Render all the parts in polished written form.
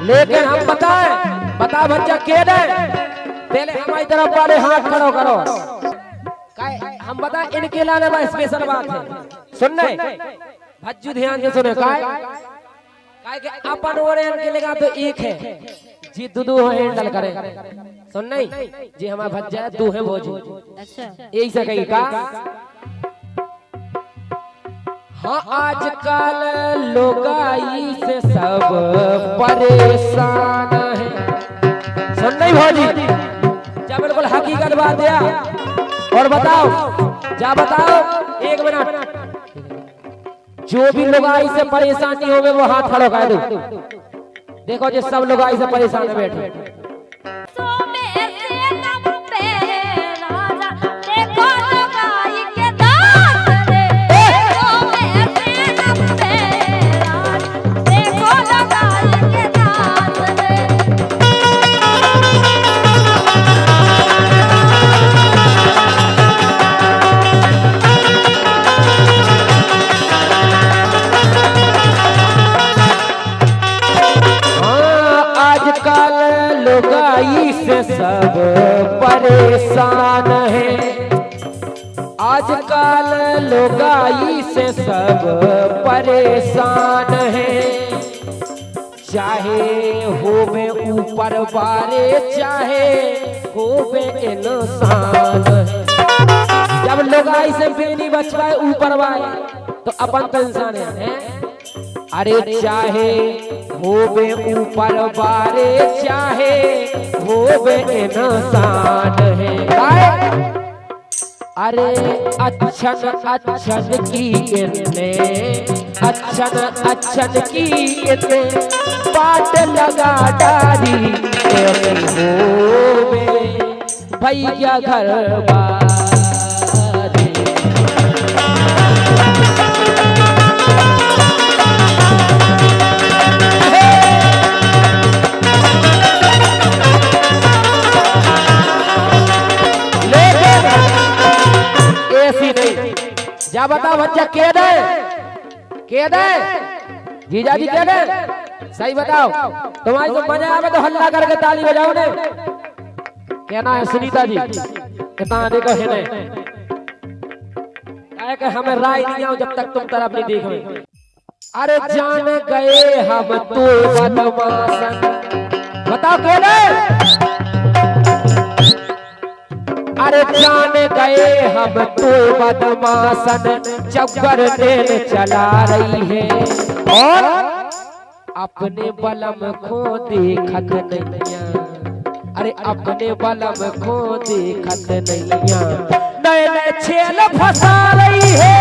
लेकिन हम बताएं, बता बच्चा के दे पहले हमारी तरफ वाले हाथ खड़ो करो। हम बताएं इनके लाने में स्पेशल बात है, सुनने भज्जू ध्यान से सुने। काय के अपन और इनके लगा तो एक है जी, दू हैंडल करे सुन नहीं जी, हमारा भज्जा दू है भोजू। अच्छा यही से कही का। हाँ आजकल लोगाई से सब परेशान है, सुन नहीं भौजी, क्या बिल्कुल हकीकत बात है। और बताओ क्या बताओ, एक मिनट, जो भी लोगाई से परेशानी होवे वो हाथ खड़ो कर दो। देखो जो सब लोगाई से परेशान है बैठे। लोगाई से सब परेशान है, आजकल लोगाई से सब परेशान है। चाहे होवे ऊपर वाले चाहे होवे इंसान है। जब लोगाई से बेनी बचवाए ऊपर वाले तो अपन तो इंसान है। अरे चाहे होवे ऊपर वाले चाहे होवे इंसान है। अरे अच्छन अच्छन की इतने अच्छन अच्छन की इतने बाट लगा डारी होवे भैया घर बारी। क्या बता बच्चा के दे जीजा जी के दे, सही बताओ। तुम्हारी तो मजा आवे तो हल्ला करके ताली बजाओ ने। कहना है सुनीता जी कितना देखो है ने, कहे कि हमें राय नहीं आओ जब तक तुम तरफ नहीं देखो। अरे जान गए हम तो बदमाशन, बताओ के दे। अरे जान गए हम तो बदमाशन जबर देन चला रही है, और अपने बलम को देखत नैया। अरे अपने बलम को देखत नैया, नए नए छेल फंसा रही है।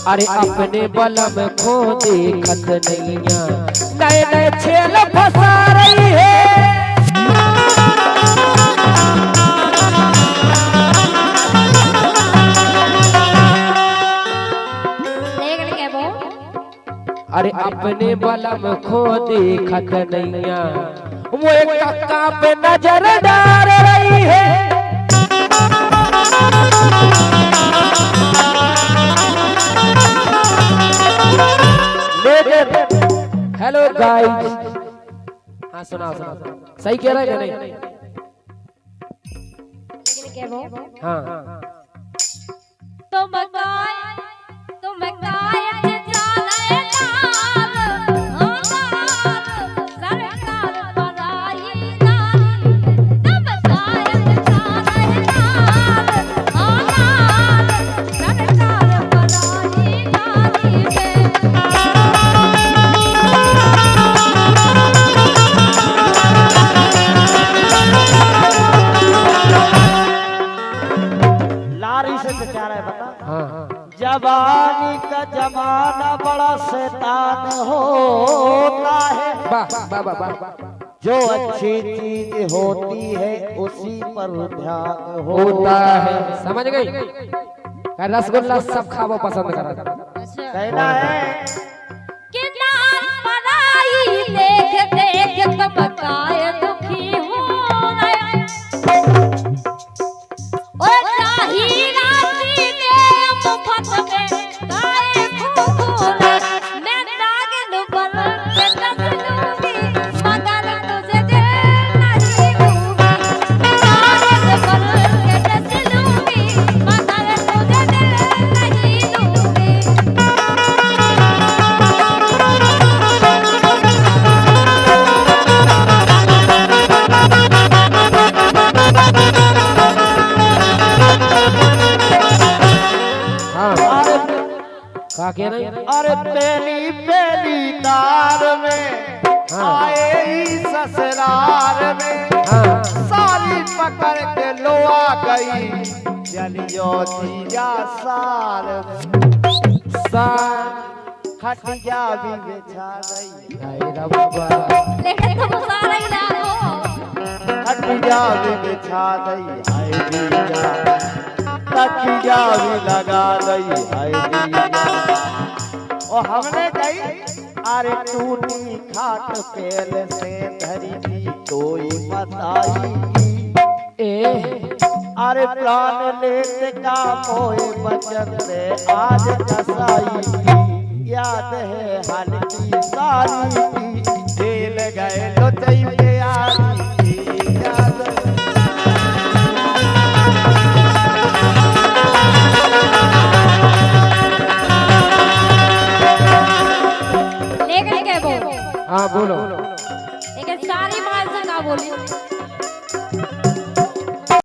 अरे अपने बलम को देखत नैया, नए नए छेल फंसा रही है। अरे अपने बलम को देखत नैया, वो एक कक्का पे नजर डाल रही है। हेलो गाइस, हाँ सुना सही कह रहा है कि नहीं? हाँ तो बताए प्यारा है बता। हाँ जवानी का जमाना बड़ा शैतान होता है, वाह वाह वाह, जो अच्छी चीज होती है उसी पर ध्यान होता है। समझ गई? रसगुल्ला सब खावो पसंद करा। कहना है कि नाम पराई देख देख तो बकाए दुखी हो रहे, ओ चाही राती दे मुफ्त में गाए खूब मैं नागिन बन के नचलूंगी मगर तुझे दिल नहीं दूंगी, नागिन बन के नचलूंगी मगर तुझे दिल नहीं दूंगी। का कह रही? अरे पहली पहली तार में आए ही ससुराल में, सारी पकड़ के लो आ गई चलियो जिया सार में, खटिया भी बिछा गई लेकिन तुम सारा ही ना हो, खटिया भी बिछा गई हाय जिया, तकिया भी लगा गई हाय जिया। और हमने कही अरे टूटी खाट पेल से धरी थी कोई बताई, अरे प्राण लेते का मोए बचन से आज कसाई, याद है हाल की सारी की खेल गए लो चाहिए यारी याद। हाँ बोलो। लेकिन सारी बात से ना बोली